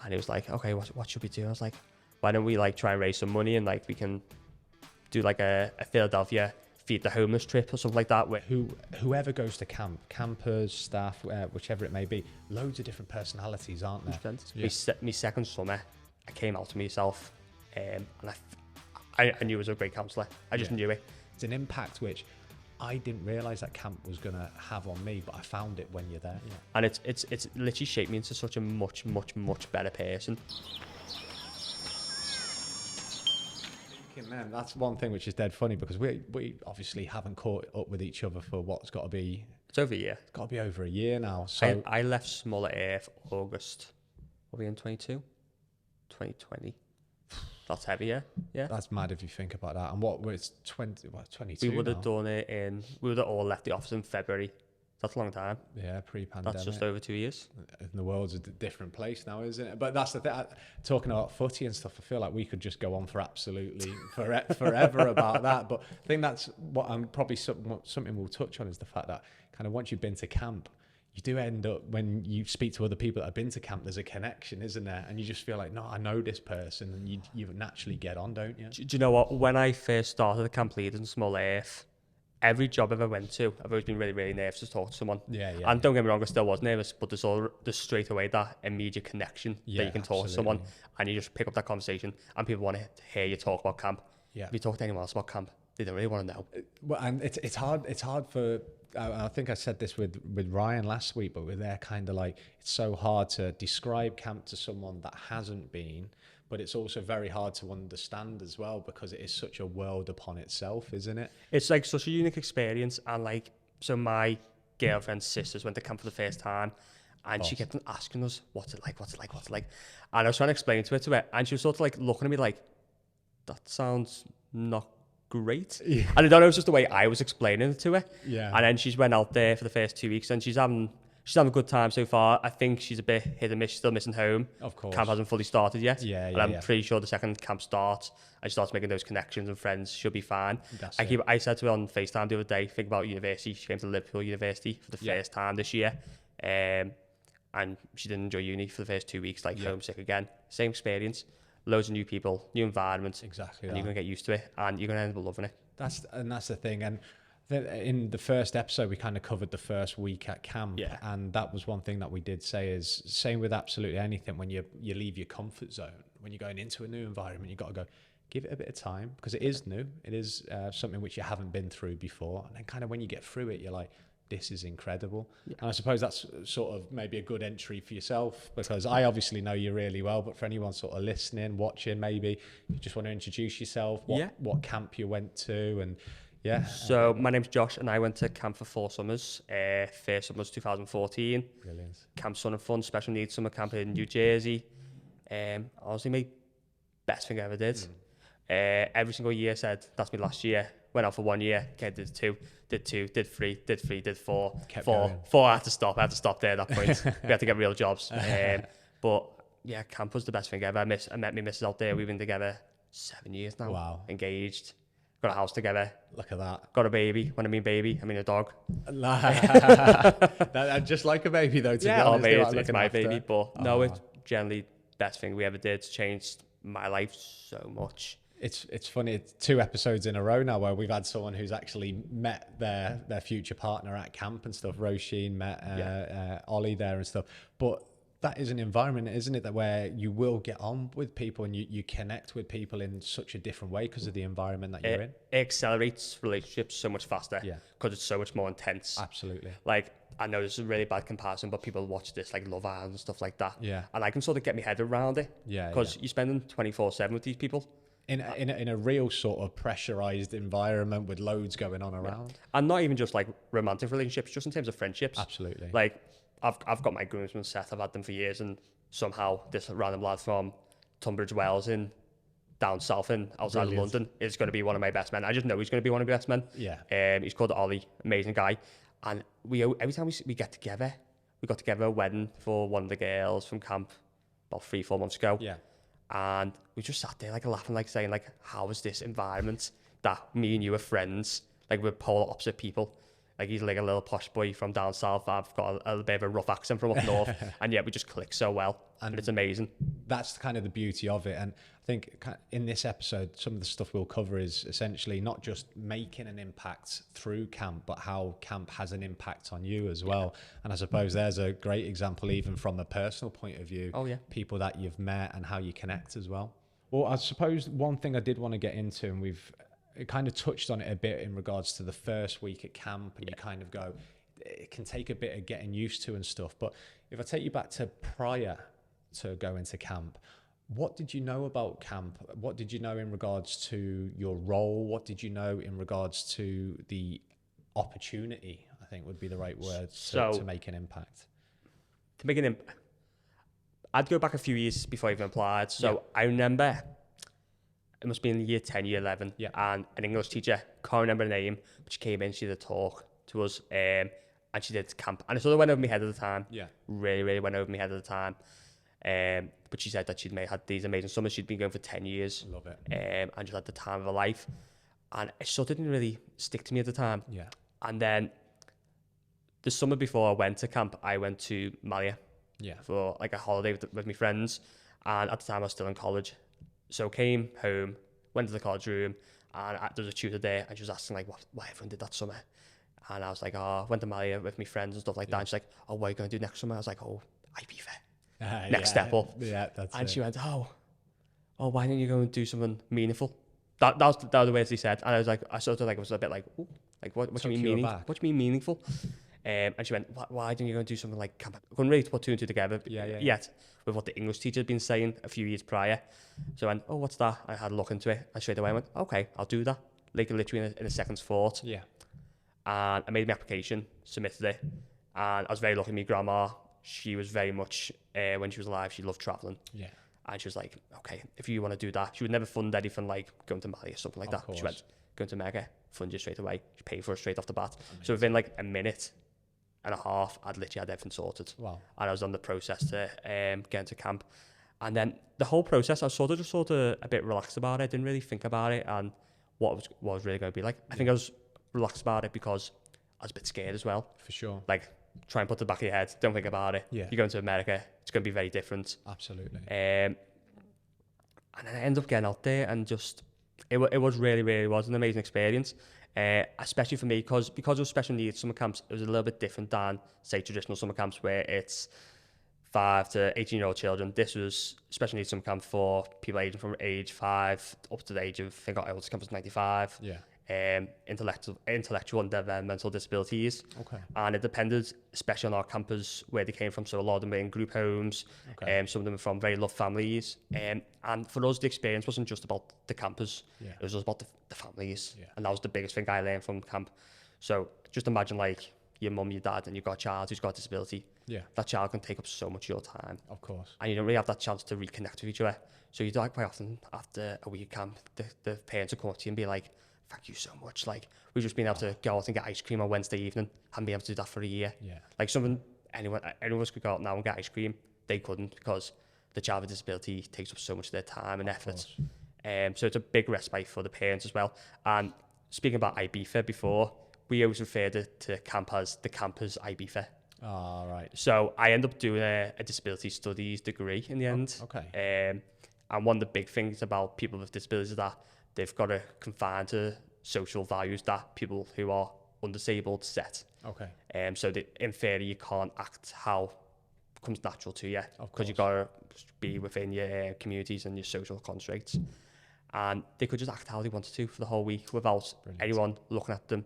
And he was like, okay, what should we do? I was like, why don't we like try and raise some money and like we can do like a Philadelphia feed the homeless trip or something like that. Where Whoever goes to camp, campers, staff, whichever it may be, loads of different personalities, aren't there? Yeah. Me second summer, I came out to myself, and I knew I was a great counsellor. I just knew it. It's an impact which I didn't realise that camp was going to have on me, but I found it when you're there. Yeah. And it's literally shaped me into such a much better person. Man, that's one thing which is dead funny, because we obviously haven't caught up with each other for what's got to be... It's over a year. It's got to be over a year now. So I left Smaller Earth August. What are we in 2020? That's heavy, yeah. That's mad if you think about that. And what was 22 We would have now? done it we would have all left the office in February. That's a long time. Yeah, pre-pandemic. That's just over 2 years. And the world's a different place now, isn't it? But that's the thing. Talking about footy and stuff, I feel like we could just go on for absolutely forever about that. But I think that's what I'm probably something we'll touch on, is the fact that kind of once you've been to camp, you do end up, when you speak to other people that have been to camp, there's a connection, isn't there? And you just feel like, no, I know this person, and you naturally get on, don't you? Do you know what? When I first started the camp lead in Small Earth, every job I've ever went to, I've always been really, really nervous to talk to someone. And don't get me wrong, I still was nervous, but there's straight away that immediate connection that you can talk to someone, and you just pick up that conversation, and people want to hear you talk about camp. If you talk to anyone else about camp, they don't really want to know. Well, and it's hard for... I think I said this with Ryan last week, but we're there kind of like, it's so hard to describe camp to someone that hasn't been, but it's also very hard to understand as well, because it is such a world upon itself, isn't it? It's like such a unique experience. And like, so my girlfriend's sisters went to camp for the first time, and she kept on asking us, what's it like? And I was trying to explain to her, and she was sort of like looking at me like, that sounds not great. And I don't know, it was just the way I was explaining it to her. And then she's went out there for the first 2 weeks, and she's having a good time so far. I think she's a bit hit and miss. She's still missing home. Of course. Camp hasn't fully started yet. And I'm pretty sure the second camp starts, and she starts making those connections and friends, she'll be fine. I said to her on FaceTime the other day, think about university. She came to Liverpool University for the first time this year. And she didn't enjoy uni for the first 2 weeks, like homesick again. Same experience. Loads of new people, new environment. Exactly. And you're going to get used to it, and you're going to end up loving it. That's the thing. And in the first episode, we kind of covered the first week at camp. And that was one thing that we did say, is same with absolutely anything. When you leave your comfort zone, when you're going into a new environment, you've got to go, give it a bit of time, because it is new. It is something which you haven't been through before. And then kind of when you get through it, you're like, this is incredible. And I suppose that's sort of maybe a good entry for yourself, because I obviously know you really well, but for anyone sort of listening, watching, maybe you just want to introduce yourself, what camp you went to, and So my name's Josh, and I went to camp for 4 summers. First summer was 2014. Brilliant. Camp Sun and Fun, special needs summer camp in New Jersey. Honestly, my best thing I ever did. Every single year said, that's my last year. Went out for 1 year, okay, did 2, did 2, did 3, did 3, did 4. Kept 4, going. 4, I had to stop there at that point. We had to get real jobs. But yeah, camp was the best thing ever. I met my missus out there. We've been together 7 years now. Wow. Engaged. Got a house together. Look at that. Got a baby. When I mean baby, I mean a dog. Just like a baby, though, to be honest. It's my baby. But no, it's generally the best thing we ever did. It's changed my life so much. It's funny, it's 2 episodes in a row now where we've had someone who's actually met their future partner at camp and stuff. Roisin met Ollie there and stuff. But that is an environment, isn't it, that where you will get on with people, and you connect with people in such a different way because of the environment that you're in. It accelerates relationships so much faster because it's so much more intense. Absolutely. Like, I know this is a really bad comparison, but people watch this like Love Island and stuff like that. And I can sort of get my head around it. Because you're spending 24/7 with these people. In a real sort of pressurized environment with loads going on around. And not even just like romantic relationships, just in terms of friendships. Absolutely. Like, I've got my groomsmen set, I've had them for years, and somehow this random lad from Tunbridge Wells in down south and outside of London is going to be one of my best men. I just know he's going to be one of my best men. He's called Ollie, amazing guy. And every time we get together, we got together at a wedding for one of the girls from camp about 3-4 months ago. And we just sat there like laughing, like saying like, how is this environment that me and you are friends, like we're polar opposite people. Like, he's like a little posh boy from down south. I've got a bit of a rough accent from up north. And yet we just click so well. And it's amazing. that's kind of the beauty of it. And I think in this episode, some of the stuff we'll cover is essentially not just making an impact through camp, but how camp has an impact on you as well. And I suppose there's a great example, even from a personal point of view, people that you've met and how you connect as well. Well, I suppose one thing I did want to get into, and we've kind of touched on it a bit in regards to the first week at camp, and you kind of go, it can take a bit of getting used to and stuff. But if I take you back to prior to going to camp, what did you know about camp? What did you know in regards to your role? What did you know in regards to the opportunity, I think would be the right word, to make an impact? To make an impact, I'd go back a few years before I even applied. So I remember it must be in year 10, year 11, and an English teacher, can't remember her name, but she came in, she did a talk to us, and she did camp. And it sort of went over my head at the time. Really, really went over my head at the time. But she said that had these amazing summers. She'd been going for 10 years. Love it. And just had the time of her life. And it sort of didn't really stick to me at the time. And then the summer before I went to camp, I went to Malia for like a holiday with my friends. And at the time I was still in college. So came home, went to the college room, and there was a tutor there, and she was asking like what everyone did that summer. And I was like, went to Malia with my friends and stuff like that. And she's like, what are you going to do next summer? I was like, IB next step up. And she went, why don't you go and do something meaningful? That was the words he said. And I was like, I sort of like was a bit like, ooh, like what do you mean meaningful? What do you mean meaningful? And she went, why don't you go and do something like camp? I couldn't really put two and two together yet with what the English teacher had been saying a few years prior. So I went, what's that? I had a look into it, and straight away I went, okay, I'll do that. Like literally in a second's thought. And I made my application, submitted it, and I was very lucky. My grandma, she was very much, when she was alive, she loved travelling. And she was like, okay, if you want to do that, she would never fund anything like going to Mali or something like that. She went, going to Mecca, fund you straight away. She paid for it straight off the bat. Amazing. So within like a minute and a half, I'd literally had everything sorted. Wow. And I was on the process to get into camp. And then the whole process, I was sort of a bit relaxed about it. I didn't really think about it and what was really going to be like. I think I was relaxed about it because I was a bit scared as well. For sure. Like, try and put it in the back of your head. Don't think about it. You're going to America. It's going to be very different. Absolutely. And then I ended up getting out there, and just it was really, really was an amazing experience. Especially for me, because it was special needs summer camps, it was a little bit different than, say, traditional summer camps where it's 5 to 18-year-old children. This was special needs summer camp for people aging from age 5 up to the age of, I think our oldest camp was 95. Intellectual and developmental disabilities. Okay. And it depended, especially on our campers, where they came from. So a lot of them were in group homes. Okay. Some of them were from very loved families. And for us, the experience wasn't just about the campers. It was just about the families. And that was the biggest thing I learned from camp. So just imagine like your mum, your dad, and you've got a child who's got a disability. That child can take up so much of your time. Of course. And you don't really have that chance to reconnect with each other. So you like quite often after a week camp, the parents will come up to you and be like, thank you so much. Like, we've just been able to go out and get ice cream on Wednesday evening. Haven't been able to do that for a year. Like anyone of us could go out now and get ice cream. They couldn't, because the child with disability takes up so much of their time and effort. So it's a big respite for the parents as well. And speaking about IBFA before, we always referred to camp as the campers IBFA. Right. So I ended up doing a disability studies degree in the end. Okay. And one of the big things about people with disabilities is that they've got to confine to social values that people who are undisabled set. Okay. So that in theory, you can't act how comes natural to you, because you've got to be within your communities and your social constraints. And they could just act how they wanted to for the whole week without anyone looking at them.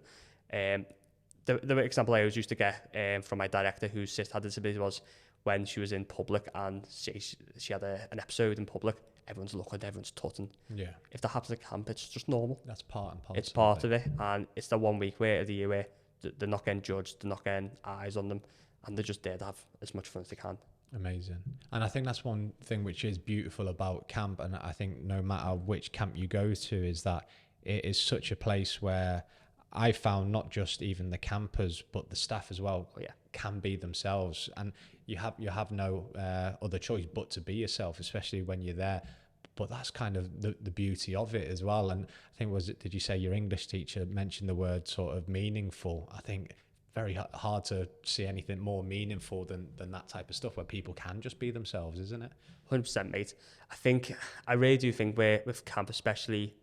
The example I always used to get from my director, whose sister had a disability, was when she was in public and she had an episode in public. Everyone's looking, everyone's tutting. If that happens at camp, it's just normal. That's part and parcel. It's part of it, and it's the 1 week of the year where they're not getting judged, they're not getting eyes on them, and they're just there to have as much fun as they can. Amazing. And I think that's one thing which is beautiful about camp, and I think no matter which camp you go to, is that it is such a place where I found not just even the campers, but the staff as well can be themselves, and you have no other choice but to be yourself, especially when you're there. But that's kind of the beauty of it as well. And I think, did you say your English teacher mentioned the word sort of meaningful? I think very hard to see anything more meaningful than that type of stuff where people can just be themselves, isn't it? 100%, mate. I really do think with camp especially,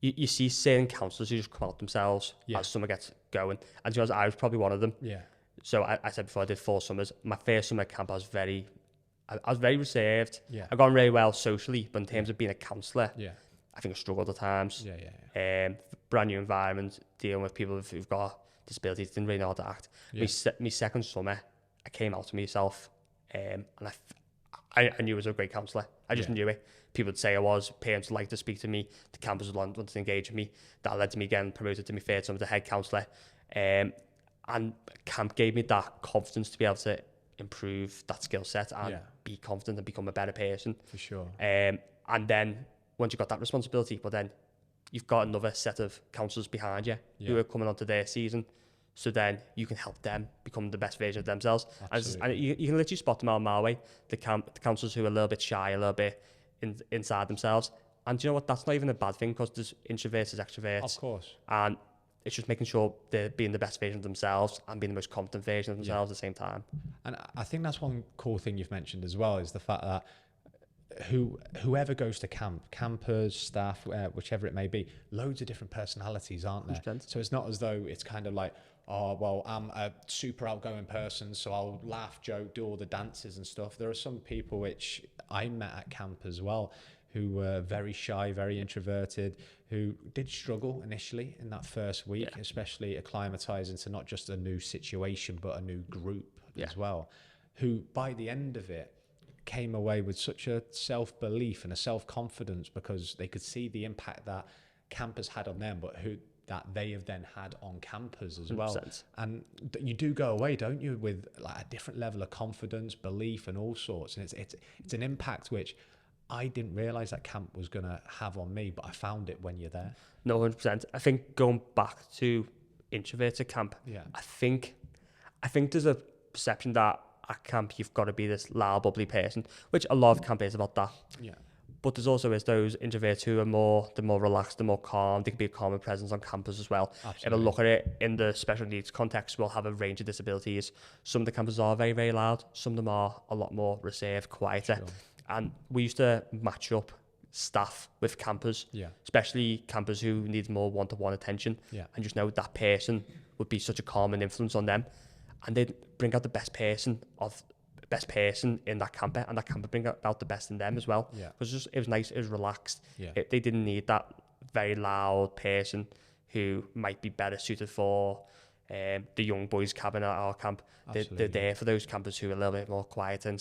you see certain counsellors who just come out themselves as summer gets going. And to be honest, I was probably one of them. Yeah. So I said before, I did 4 summers. My first summer at camp, I was very reserved. Yeah. I got on really well socially, but in terms of being a counsellor, Yeah. I think I struggled at times. Yeah. Brand new environment, dealing with people who've got disabilities, didn't really know how to act. Yeah. My second summer, I came out to myself, and I knew I was a great counsellor. I just knew it. People would say I was. Parents would like to speak to me. The campus would want to engage with me. That led to me getting promoted to my third summer to head counsellor. And camp gave me that confidence to be able to improve that skill set and be confident and become a better person. For sure. And then once you've got that responsibility, but then you've got another set of counsellors behind you who are coming onto their season. So then you can help them become the best version of themselves. And you can literally spot them out a mile away. The counsellors who are a little bit shy, a little bit inside themselves. And do you know what? That's not even a bad thing, because there's introverts, there's extroverts. Of course. And it's just making sure they're being the best version of themselves and being the most confident version of themselves at the same time. And I think that's one cool thing you've mentioned as well, is the fact that whoever goes to camp, campers, staff, whichever it may be, loads of different personalities, aren't there? 100%. So it's not as though it's kind of like, oh, well, I'm a super outgoing person, so I'll laugh, joke, do all the dances and stuff. There are some people which I met at camp as well who were very shy, very introverted, who did struggle initially in that first week, especially acclimatizing to not just a new situation, but a new group as well, who by the end of it came away with such a self-belief and a self-confidence, because they could see the impact that campers had on them, but that they have then had on campers as well. 100%. And you do go away, don't you, with like a different level of confidence, belief, and all sorts. And it's an impact which I didn't realize that camp was going to have on me, but I found it when you're there. No, 100%. I think going back to introverts at camp, I think there's a perception that at camp you've got to be this loud, bubbly person, which a lot of camp is about that. Yeah. But there's also those introverts who are more relaxed, they're more calm. They can be a calmer presence on campus as well. Absolutely. If I look at it in the special needs context, we'll have a range of disabilities. Some of the campus are very, very loud. Some of them are a lot more reserved, quieter. Sure. And we used to match up staff with campers, especially campers who need more one-to-one attention. And just know that person would be such a calming influence on them. And they'd bring out the best person in that camper, and that camper bring out the best in them as well. Because it was nice, it was relaxed. They didn't need that very loud person who might be better suited for the young boys cabin at our camp. They're there for those campers who are a little bit more quiet and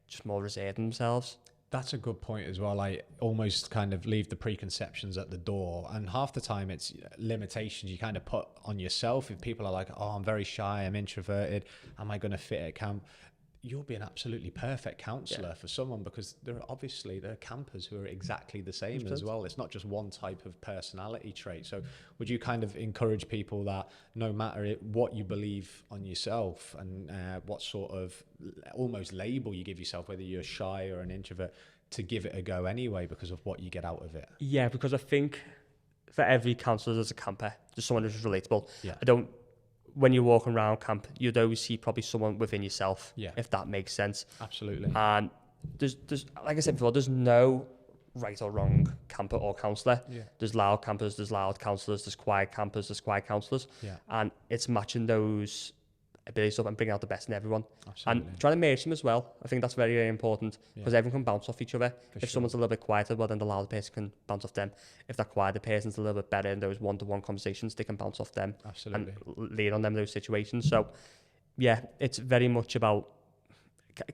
just more reserved themselves. That's a good point as well. I almost kind of leave the preconceptions at the door, and half the time it's limitations you kind of put on yourself. If people are like, oh, I'm very shy, I'm introverted, am I going to fit at camp? You'll be an absolutely perfect counsellor for someone, because there are campers who are exactly the same 100%. As well. It's not just one type of personality trait. So would you kind of encourage people that no matter what you believe on yourself and what sort of almost label you give yourself, whether you're shy or an introvert, to give it a go anyway because of what you get out of it? Yeah, because I think for every counsellor there's a camper, there's someone who's relatable. When you're walking around camp, you'd always see probably someone within yourself, if that makes sense. Absolutely. And there's like I said before, there's no right or wrong camper or counsellor. There's loud campers, there's loud counsellors, there's quiet campers, there's quiet counsellors. And it's matching those abilities up and bringing out the best in everyone. Absolutely. And trying to merge them as well. I think that's very, very important, because everyone can bounce off each other. If someone's a little bit quieter, well, then the louder person can bounce off them. If that quieter person's a little bit better in those one-to-one conversations, they can bounce off them. Absolutely. And lean on them in those situations. So, yeah, it's very much about...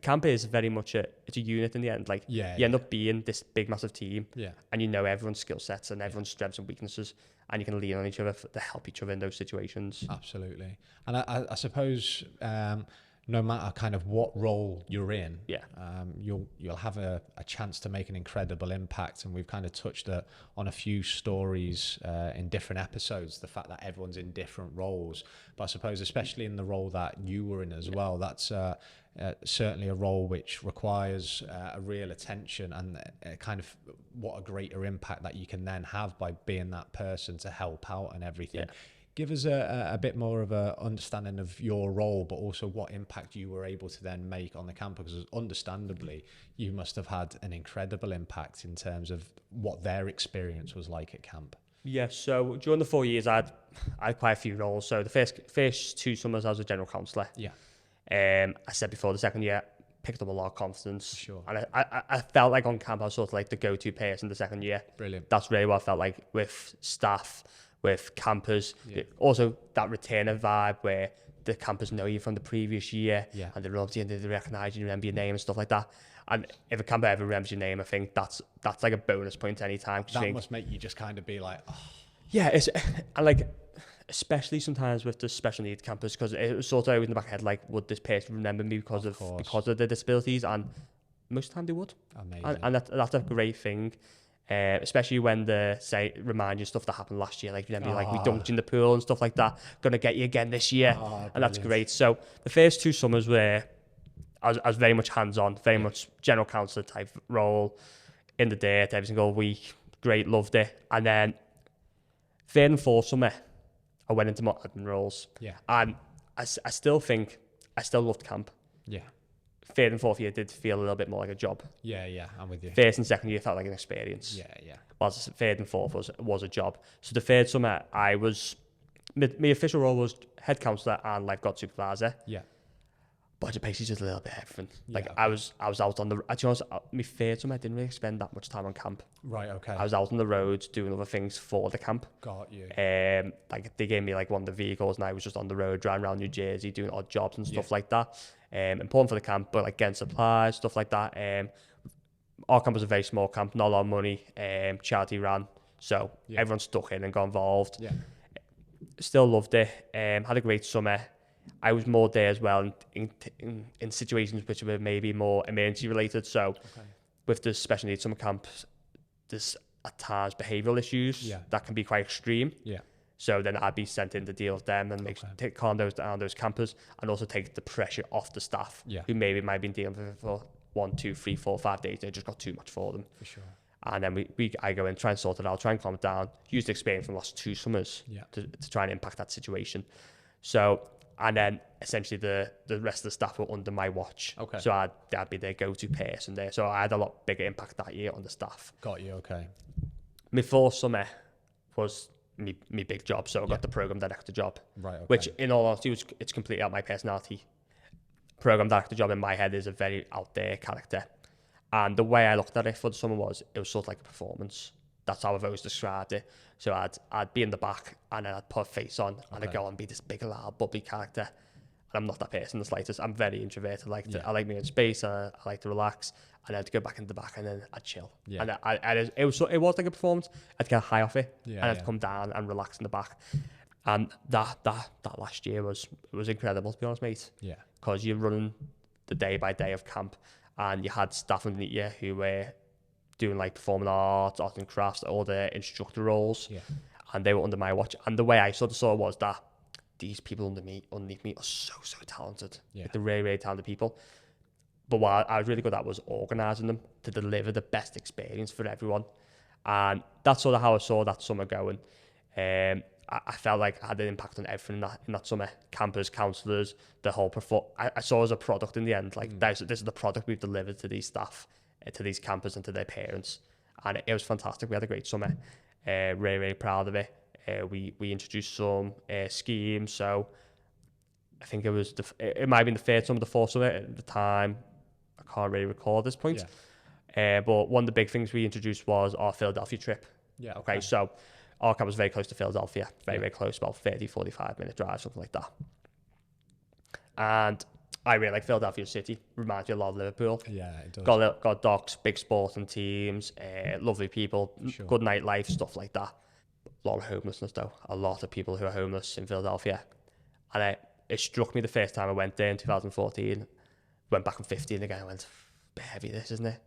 Camp is very much it's a unit in the end. Like, you end up being this big, massive team, and you know everyone's skill sets and everyone's strengths and weaknesses, and you can lean on each other to help each other in those situations. Absolutely. And I suppose no matter kind of what role you're in, you'll have a chance to make an incredible impact. And we've kind of touched on a few stories in different episodes, the fact that everyone's in different roles. But I suppose especially in the role that you were in as well, that's certainly a role which requires a real attention, and kind of what a greater impact that you can then have by being that person to help out and everything. Give us a bit more of a understanding of your role, but also what impact you were able to then make on the camp, because understandably you must have had an incredible impact in terms of what their experience was like at camp. Yeah, so during the 4 years, I had quite a few roles. So the first 2 summers, I was a general counsellor. Yeah. I said before, the second year, picked up a lot of confidence. Sure. And I felt like on camp, I was sort of like the go-to person the second year. Brilliant. That's really what I felt like with staff, with campers. Yeah. Also, that retainer vibe where the campers know you from the previous year, yeah. and they love you and they recognise you, remember your name and stuff like that. And if a camper ever remembers your name, I think that's like a bonus point any time. That must make you just kind of be like, oh. Yeah, and like, especially sometimes with the special needs campers, because it was sort of always in the back of my head, like, would this person remember me because of their disabilities? And most of the time they would. Amazing. And that's a great thing. Especially when they remind you stuff that happened last year, like remember like we dunked in the pool and stuff like that, gonna get you again this year. And that's great. So the first 2 summers were I was very much hands-on, very much general counsellor type role, in the dirt every single week. Great, loved it. And then 3rd and 4th summer I went into more admin roles. Yeah. And I still think I still loved camp. Yeah. 3rd and 4th year did feel a little bit more like a job. Yeah, I'm with you. 1st and 2nd year felt like an experience. Yeah. Whilst 3rd and 4th was a job. So the 3rd summer, I was, my official role was head counsellor and lifeguard supervisor. Yeah. But basically just a little bit of everything. Like, okay. I was out on the, to be honest, my 3rd summer, I didn't really spend that much time on camp. Right, okay. I was out on the roads doing other things for the camp. Got you. Like, they gave me like one of the vehicles and I was just on the road driving around New Jersey doing odd jobs and stuff like that. Important for the camp, but like getting supplies, stuff like that. Our camp was a very small camp, not a lot of money, charity ran, so everyone stuck in and got involved. Yeah. Still loved it. Had a great summer. I was more there as well in situations which were maybe more emergency related. So with the special needs summer camps, there's at times behavioural issues that can be quite extreme. Yeah. So then I'd be sent in to deal with them and calm those down, those campers, and also take the pressure off the staff who maybe might have been dealing with it for 1, 2, 3, 4, 5 days. They just got too much for them. For sure. And then I go in, try and sort it out, try and calm it down, use the experience from the last 2 summers to try and impact that situation. So, and then essentially the rest of the staff were under my watch. Okay. So I'd be their go-to person there. So I had a lot bigger impact that year on the staff. Got you, okay. My 4th summer was me big job. So I got the program director job. Right, okay. Which in all honesty, it's completely out my personality. Program director job in my head is a very out there character. And the way I looked at it for the summer was, it was sort of like a performance. That's how I've always described it. So I'd be in the back and then I'd put a face on and I'd go and be this big, loud, bubbly character. And I'm not that person in the slightest. I'm very introverted. I like me in space. I like to relax. And I'd go back in the back and then I'd chill. Yeah. And it was like a performance. I'd get high off it and I'd come down and relax in the back. And that last year was incredible, to be honest, mate. Yeah. Because you're running the day by day of camp and you had staff underneath you who were doing like performing arts and crafts, all the instructor roles. Yeah. And they were under my watch. And the way I sort of saw it was that these people underneath me are so talented. Yeah. Like, they're really, really talented people. But what I was really good at was organising them to deliver the best experience for everyone. And that's sort of how I saw that summer going. I felt like I had an impact on everything in that summer. Campers, counsellors, the whole I saw as a product in the end. Like, this is the product we've delivered to these staff, to these campers and to their parents. And it was fantastic. We had a great summer. Really, really proud of it. We introduced some schemes. So I think it might have been the 3rd summer, the 4th summer at the time. I can't really recall at this point. Yeah. But one of the big things we introduced was our Philadelphia trip. Yeah. Okay. So our camp was very close to Philadelphia. Very close, about 30, 45-minute drive, something like that. And I really like Philadelphia City. Reminds me a lot of Liverpool. Yeah, it does. Got docks, big sporting teams, lovely people, good nightlife, stuff like that. A lot of homelessness though. A lot of people who are homeless in Philadelphia. And it struck me the first time I went there in 2014. Went back in 15 again. I went, a bit heavy this, isn't it?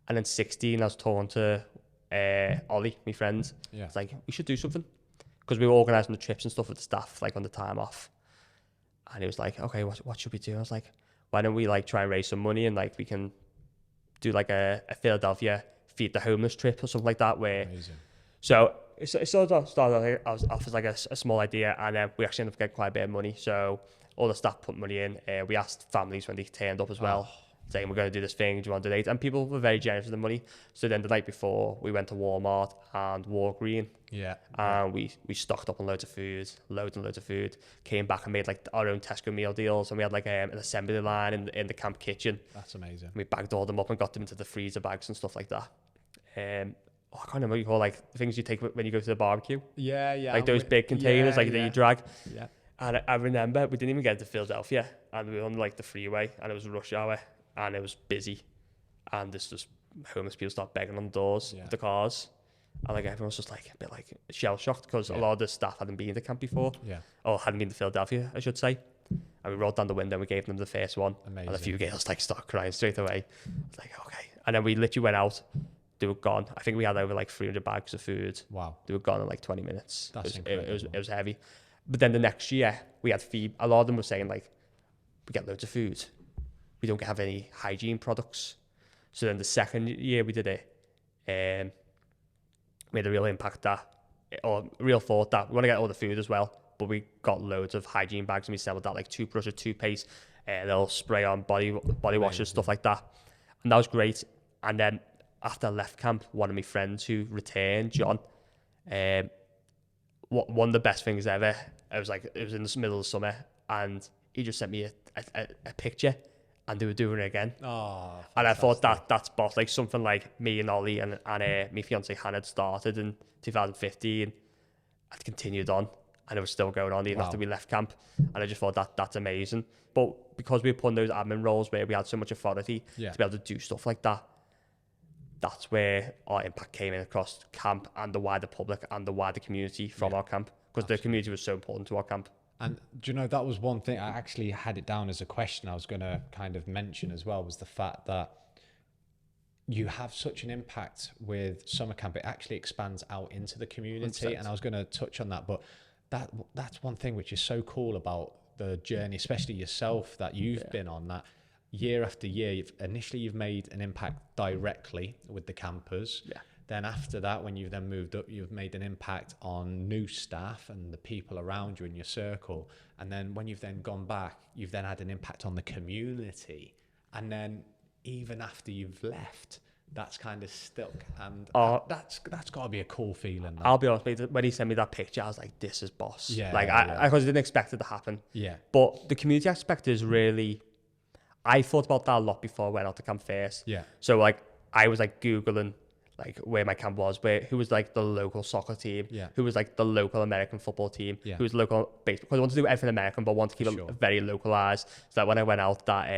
And then 16, I was talking to Ollie, my friend. Yeah. It's like, we should do something. Because we were organising the trips and stuff with the staff, like on the time off. And he was like, okay, what should we do? I was like, why don't we like try and raise some money and like we can do like a Philadelphia feed the homeless trip or something like that. Amazing. So it sort of started off as like a small idea, and then we actually ended up getting quite a bit of money. So all the staff put money in. We asked families when they turned up as well, saying we're going to do this thing, do you want to donate? And people were very generous with the money. So then the night before, we went to Walmart and Walgreen. And we stocked up on loads and loads of food. Came back and made like our own Tesco meal deals, and we had like an assembly line in the camp kitchen. That's amazing. We bagged all them up and got them into the freezer bags and stuff like that. I can't remember what you call like things you take when you go to the barbecue. Like those big containers that you drag. And I remember we didn't even get to Philadelphia, and we were on like the freeway, and it was rush hour, and it was busy, and there's just homeless people start begging on the doors of the cars, and like everyone was just like a bit like shell shocked because a lot of the staff hadn't been to camp before, or hadn't been to Philadelphia, I should say. And we rolled down the window, and we gave them the first one. Amazing. And a few girls like started crying straight away. It's like, okay. And then we literally went out. They were gone. I think we had over like 300 bags of food. Wow. They were gone in like 20 minutes. That's incredible. It was heavy. But then the next year, we had feed. A lot of them were saying like, we get loads of food. We don't have any hygiene products. So then the second year we did it, made a real impact or real thought that we want to get all the food as well, but we got loads of hygiene bags and we sold that like toothbrushes, toothpaste, little spray on body washes, stuff like that. And that was great. And then after I left camp, one of my friends who returned, John, one of the best things ever, it was in the middle of summer, and he just sent me a picture, and they were doing it again. And I thought that's boss, like something like me and Ollie and my fiance Hannah had started in 2015, had continued on, and it was still going on even after we left camp. And I just thought that's amazing. But because we were put in those admin roles where we had so much authority to be able to do stuff like that, that's where our impact came in across camp and the wider public and the wider community from our camp, because the community was so important to our camp. And do you know, that was one thing I actually had it down as a question I was going to kind of mention as well, was the fact that you have such an impact with summer camp. It actually expands out into the community. 100%. And I was going to touch on that, but that's one thing which is so cool about the journey, especially yourself, that you've been on, that year after year, you've made an impact directly with the campers. Then after that, when you've then moved up, you've made an impact on new staff and the people around you in your circle. And then when you've then gone back, you've then had an impact on the community. And then even after you've left, that's kind of stuck. And that's got to be a cool feeling. I'll be honest with you, when he sent me that picture, I was like, this is boss. I didn't expect it to happen. But the community aspect is really... I thought about that a lot before I went out to camp first. So like I was like Googling like where my camp was, who was like the local soccer team, who was like the local American football team, who was local baseball, because I wanted to do everything American, but I wanted to keep it very localized, so that when I went out that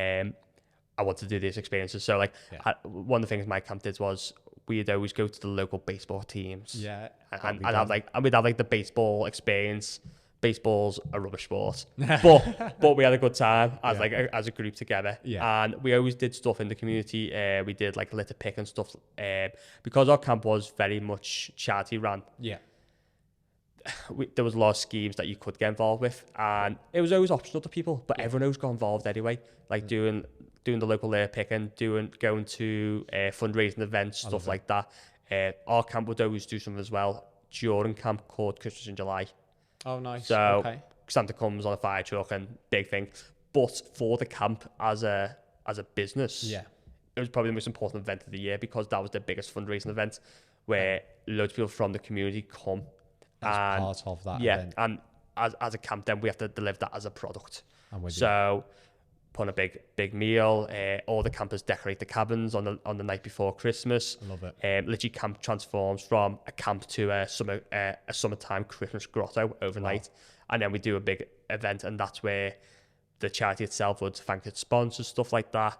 I wanted to do these experiences. So like one of the things my camp did was we'd always go to the local baseball teams and we'd have like the baseball experience. Baseball's a rubbish sport, but we had a good time as a group together, and we always did stuff in the community. We did like litter pick and stuff, because our camp was very much charity run. There was a lot of schemes that you could get involved with, and it was always optional to people, but everyone always got involved anyway, like doing the local litter picking, going to fundraising events, stuff like that. Our camp would always do something as well during camp called Christmas in July. Oh, nice. So Santa comes on a fire truck and big thing. But for the camp as a business, it was probably the most important event of the year, because that was the biggest fundraising event where loads of people from the community come. As part of that event. And as a camp, then we have to deliver that as a product. So put on a big meal. All the campers decorate the cabins on the night before Christmas. I love it. Literally, camp transforms from a camp to a summertime Christmas grotto overnight, and then we do a big event, and that's where the charity itself would thank its sponsors, stuff like that.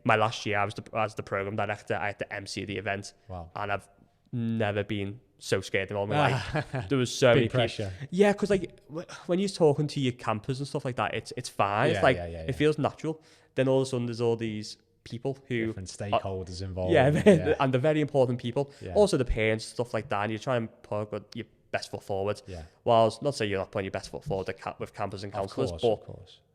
My last year, I was the program director. I had to MC the event, and I've never been so scared in all my life. There was so many pressure. Yeah, because like when you're talking to your campers and stuff like that, it's fine. It feels natural. Then all of a sudden, there's all these people who different stakeholders involved. And they're very important people. Also the parents, stuff like that. And you try and put your best foot forward. Whilst not saying you're not putting your best foot forward with campers and counsellors, but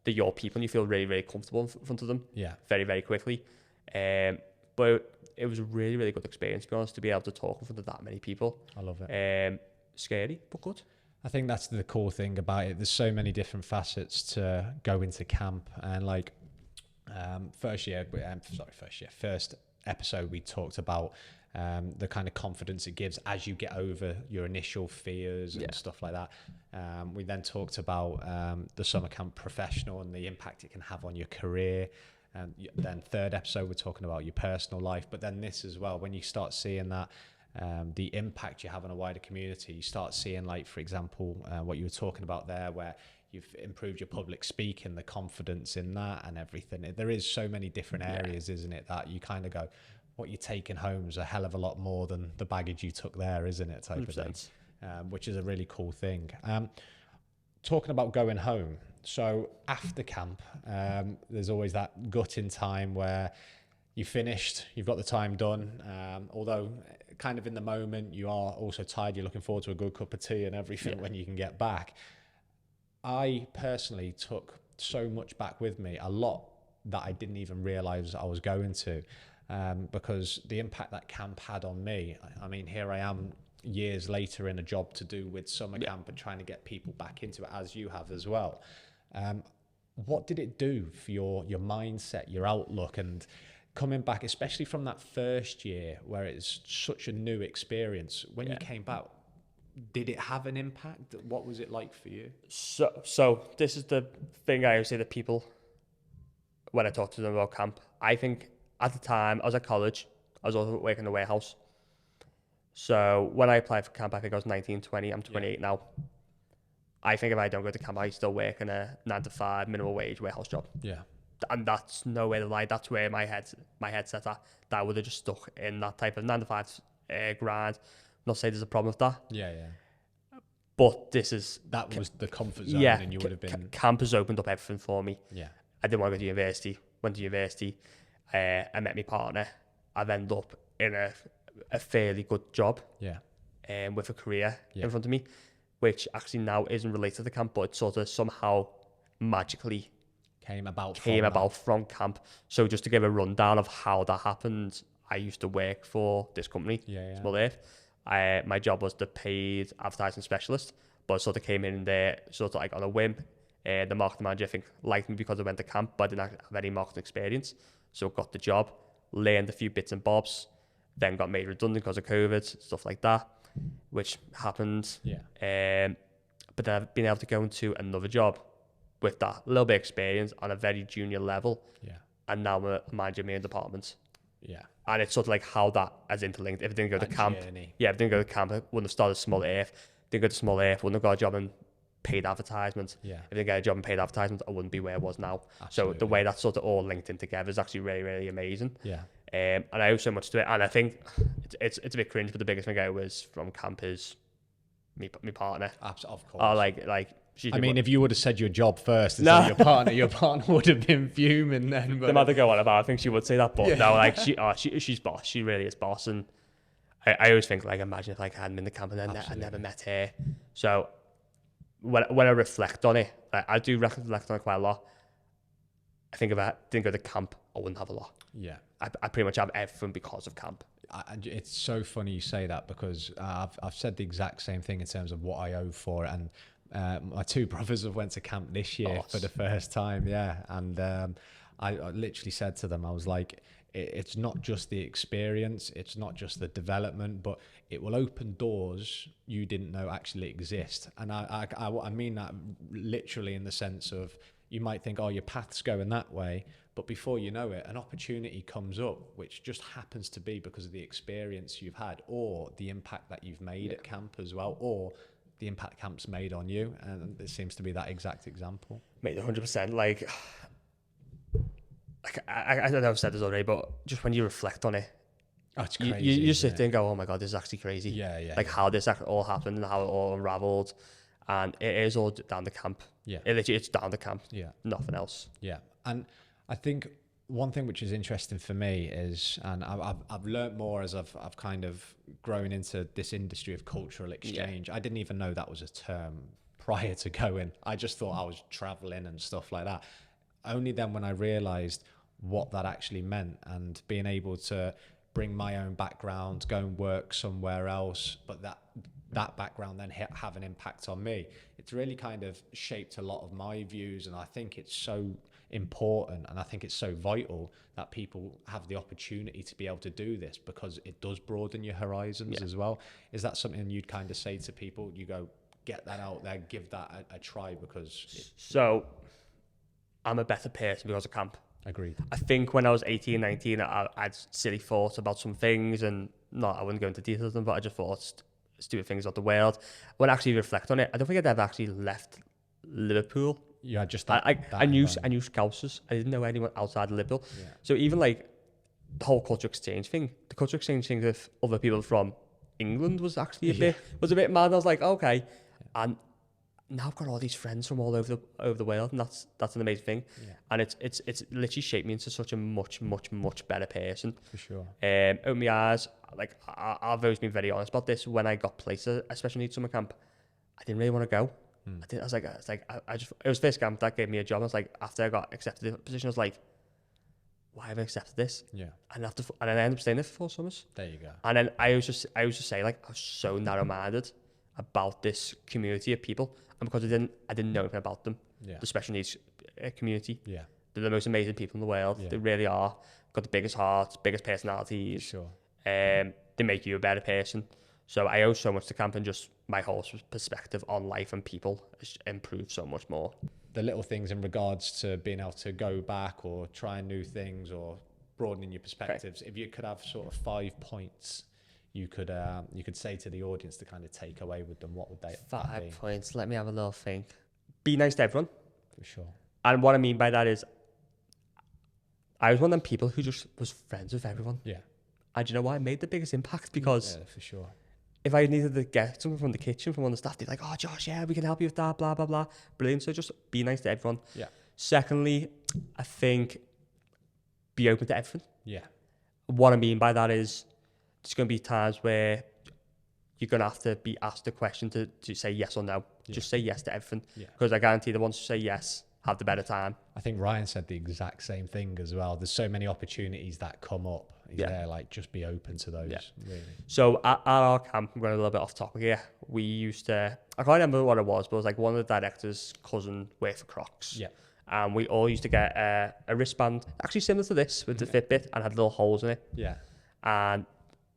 they're your people, and you feel really, really comfortable in front of them. Very, very quickly. But it was a really, really good experience, to be honest, to be able to talk in front of that many people. I love it. Scary, but good. I think that's the cool thing about it. There's so many different facets to go into camp, and like first episode we talked about the kind of confidence it gives as you get over your initial fears and stuff like that. We then talked about the summer camp professional and the impact it can have on your career. And then third episode, we're talking about your personal life. But then this as well, when you start seeing that, the impact you have on a wider community, you start seeing, like, for example, what you were talking about there, where you've improved your public speaking, the confidence in that and everything. There is so many different areas, isn't it, that you kind of go, what you're taking home is a hell of a lot more than the baggage you took there, isn't it, type 100%. Of thing, which is a really cool thing. Talking about going home, so after camp, there's always that gutting time where you finished, you've got the time done, although kind of in the moment you are also tired, you're looking forward to a good cup of tea and everything when you can get back. I personally took so much back with me, a lot that I didn't even realize I was going to, because the impact that camp had on me. I mean, here I am years later in a job to do with summer camp and trying to get people back into it, as you have as well. What did it do for your mindset, your outlook, and coming back, especially from that first year where it's such a new experience? When you came back, did it have an impact? What was it like for you? So this is the thing I always say to people when I talk to them about camp. I think at the time I was at college, I was also working in a warehouse. So when I applied for camp, I think I was 19, 20, I'm 28 now. I think if I don't go to camp, I still work in a 9-to-5 minimum wage warehouse job. Yeah. And that's nowhere to lie. That's where my head's set at. That I would have just stuck in that type of 9-to-5 grind. Not say there's a problem with that. Yeah. But that was the comfort zone, and you would have been. Camp has opened up everything for me. Yeah. I didn't want to go to university. Went to university. I met my partner. I've ended up in a fairly good job. Yeah. With a career in front of me, which actually now isn't related to camp, but it sort of somehow magically came about from camp. So just to give a rundown of how that happened, I used to work for this company, Small Earth. My job was the paid advertising specialist, but sort of came in there sort of like on a whim. The marketing manager, I think, liked me because I went to camp, but I didn't have any marketing experience. So got the job, learned a few bits and bobs, then got made redundant because of COVID, stuff like that, which happened. But then I've been able to go into another job with that little bit of experience on a very junior level. And now I'm managing my own department. And it's sort of like how that has interlinked. If I didn't go to camp, if I didn't go to camp, I wouldn't have started Small Earth. Didn't go to Small Earth, wouldn't have got a job in paid advertisement. If I didn't get a job in paid advertisement, I wouldn't be where I was now. Absolutely. So the way that's sort of all linked in together is actually really, really amazing. And I owe so much to it. And I think it's a bit cringe, but the biggest thing I was from camp is my partner. Of course. Like I mean, if you would have said your job first instead of your partner would have been fuming then. But the matter go on about, I think she would say that, but no, like she's boss. She really is boss. And I always think, like, imagine if like I hadn't been in the camp and then I never met her. So when I reflect on it, I do reflect on it quite a lot. I think if I didn't go to camp, I wouldn't have a lot. I pretty much have everything because of camp. It's so funny you say that, because I've said the exact same thing in terms of what I owe for it. And my two brothers have went to camp this year for the first time. And I literally said to them, I was like, it's not just the experience, it's not just the development, but it will open doors you didn't know actually exist. And I mean that literally in the sense of, you might think, oh, your path's going that way, but before you know it, an opportunity comes up, which just happens to be because of the experience you've had, or the impact that you've made at camp as well, or the impact camp's made on you. And it seems to be that exact example. Mate, 100%. Like I don't know if I've said this already, but just when you reflect on it, it's crazy. You sit there and go, oh my God, this is actually crazy. How this all happened and how it all unraveled. And it is all down the camp. It's down the camp. Nothing else. And I think one thing which is interesting for me is, and I've learned more as I've kind of grown into this industry of cultural exchange. I didn't even know that was a term prior to going. I just thought I was traveling and stuff like that. Only then when I realized what that actually meant, and being able to bring my own background, go and work somewhere else, but that background then have an impact on me. It's really kind of shaped a lot of my views, and I think it's so important, and I think it's so vital that people have the opportunity to be able to do this, because it does broaden your horizons as well. Is that something you'd kind of say to people? You go, get that out there, give that a try, because... So, I'm a better person because of camp. Agreed. I think when I was 18, 19, I had silly thoughts about some things, and I wouldn't go into details of them, but I just thought stupid things about the world. When I actually reflect on it, I don't think I'd ever actually left Liverpool. Yeah, just I knew Scousers. I didn't know anyone outside Liverpool. Yeah. So even like the whole culture exchange thing with other people from England was actually a bit mad. I was like, okay, and now I've got all these friends from all over the world, and that's an amazing thing. Yeah. And it's literally shaped me into such a much better person. For sure. Opened my eyes. Like I've always been very honest about this. When I got placed at special needs summer camp, I didn't really want to go. I was like, it was first camp that gave me a job. I was like, after I got accepted the position, I was like, why have I accepted this? Yeah. And then I ended up staying there for 4 summers. There you go. And then I was just say, like, I was so narrow-minded about this community of people, and because I didn't know anything about them. Yeah. The special needs community. Yeah. They're the most amazing people in the world. Yeah. They really are. Got the biggest hearts, biggest personalities. For sure. They make you a better person. So I owe so much to camp, and just my whole perspective on life and people has improved so much more. The little things in regards to being able to go back or try new things or broadening your perspectives. Okay. If you could have sort of 5 points you could say to the audience to kind of take away with them, what would they be? 5 points. Let me have a little think. Be nice to everyone. For sure. And what I mean by that is, I was one of them people who just was friends with everyone. Yeah. And you know why? It made the biggest impact, because for sure. If I needed to get something from the kitchen from one of the staff, they'd be like, oh, Josh, yeah, we can help you with that, blah, blah, blah. Brilliant. So just be nice to everyone. Yeah. Secondly, I think be open to everything. Yeah. What I mean by that is, there's going to be times where you're going to have to be asked a question to say yes or no. Yeah. Just say yes to everything. Because I guarantee the ones who say yes have the better time. I think Ryan said the exact same thing as well. There's so many opportunities that come up. He's there, like, just be open to those. Yeah. Really. So at our camp, I'm going a little bit off topic here. We used to, I can't remember what it was, but it was like one of the director's cousin worked for Crocs. Yeah. And we all used to get a wristband, actually similar to this, with the Fitbit, and had little holes in it. Yeah. And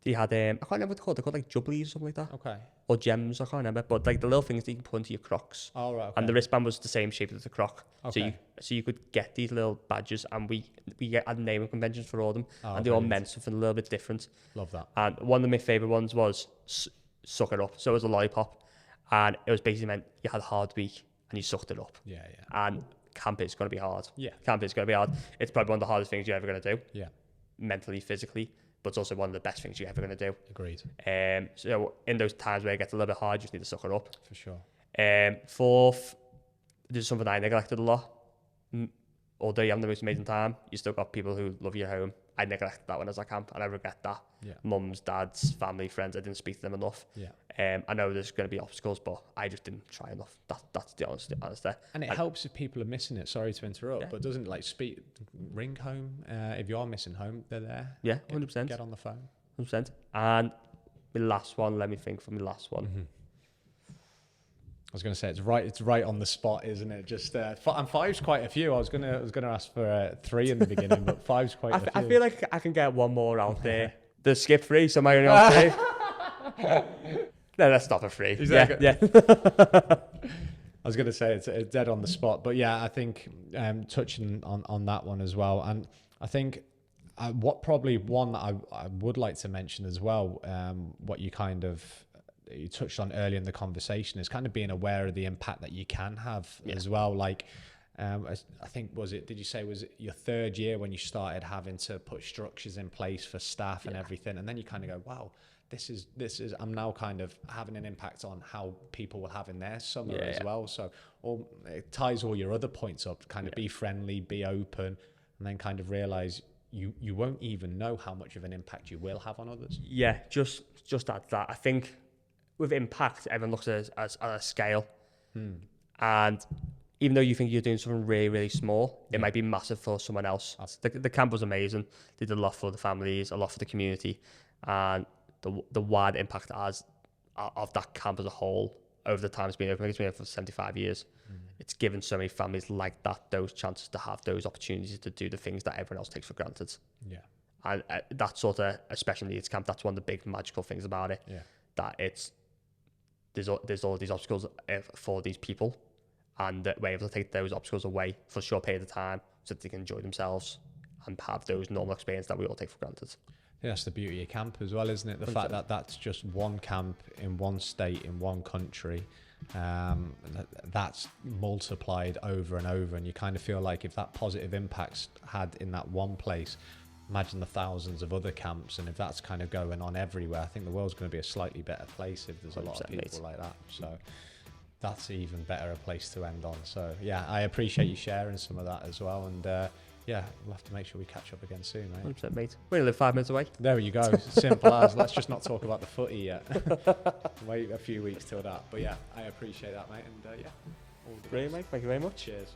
he had, I can't remember what they're called. They're called like jubblies or something like that. Okay. Or gems, I can't remember. But like the little things that you can put into your Crocs. Oh, right. Okay. And the wristband was the same shape as the Croc. Okay. So you could get these little badges, and we had naming conventions for all of them. Oh, and they all meant something a little bit different. Love that. And one of my favourite ones was suck it up. So it was a lollipop. And it was basically meant you had a hard week and you sucked it up. Yeah, yeah. And camp is going to be hard. Yeah. Camp is going to be hard. It's probably one of the hardest things you're ever going to do. Yeah. Mentally, physically. But it's also one of the best things you're ever going to do. Agreed. So in those times where it gets a little bit hard, you just need to suck it up. For sure. Fourth, this is something I neglected a lot. Although you have the most amazing time, you still got people who love you at home. I neglected that when I was at camp, and I regret that. Yeah. Mums, dads, family, friends, I didn't speak to them enough. Yeah. I know there's going to be obstacles, but I just didn't try enough. That's the honest. And it helps if people are missing it. Sorry to interrupt, but doesn't ring home if you are missing home, they're there. Yeah, 100%. Get on the phone. 100%. And my last one, let me think for my last one. Mm-hmm. I was going to say it's right on the spot, isn't it? Just and 5's quite a few. I was gonna ask for 3 in the beginning, but 5's quite a few. I feel like I can get one more out there. The skip 3, so am I only on 3? No, let's stop at 3. Exactly. Yeah. I was going to say it's dead on the spot, but yeah, I think touching on that one as well, and I think what probably one that I would like to mention as well, what you touched on earlier in the conversation, is kind of being aware of the impact that you can have as well. Like, I think, did you say it was your 3rd year when you started having to put structures in place for staff and everything, and then you kind of go, wow, this is I'm now kind of having an impact on how people will have in their summer as well. So it ties all your other points up, kind of be friendly, be open, and then kind of realize you won't even know how much of an impact you will have on others. Yeah, just add that. I think with impact, everyone looks at it as a scale. And even though you think you're doing something really, really small, it might be massive for someone else. The camp was amazing. They did a lot for the families, a lot for the community, and the wide impact of that camp as a whole over the time it's been open. It's been open for 75 years. It's given so many families like that those chances to have those opportunities to do the things that everyone else takes for granted. Yeah. And that sort of, especially needs camp, that's one of the big magical things about it. Yeah. That there's all these obstacles for these people, and that we're able to take those obstacles away for a short period of time so that they can enjoy themselves and have those normal experiences that we all take for granted. Yeah, that's the beauty of camp as well, isn't it? The 100%. Fact that that's just one camp in one state, in one country, that's multiplied over and over, and you kind of feel like if that positive impact's had in that one place, imagine the thousands of other camps, and if that's kind of going on everywhere, I think the world's going to be a slightly better place if there's a lot of people like that. So that's even better a place to end on. So yeah, I appreciate you sharing some of that as well, and yeah, we'll have to make sure we catch up again soon, mate. 100%, mate. We only live 5 minutes away. There you go. Simple as. Let's just not talk about the footy yet. Wait a few weeks till that. But yeah, I appreciate that, mate. And yeah, all the brilliant, mate. Thank you very much. Cheers.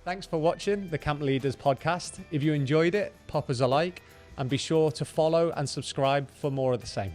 Thanks for watching the Camp Leaders podcast. If you enjoyed it, pop us a like and be sure to follow and subscribe for more of the same.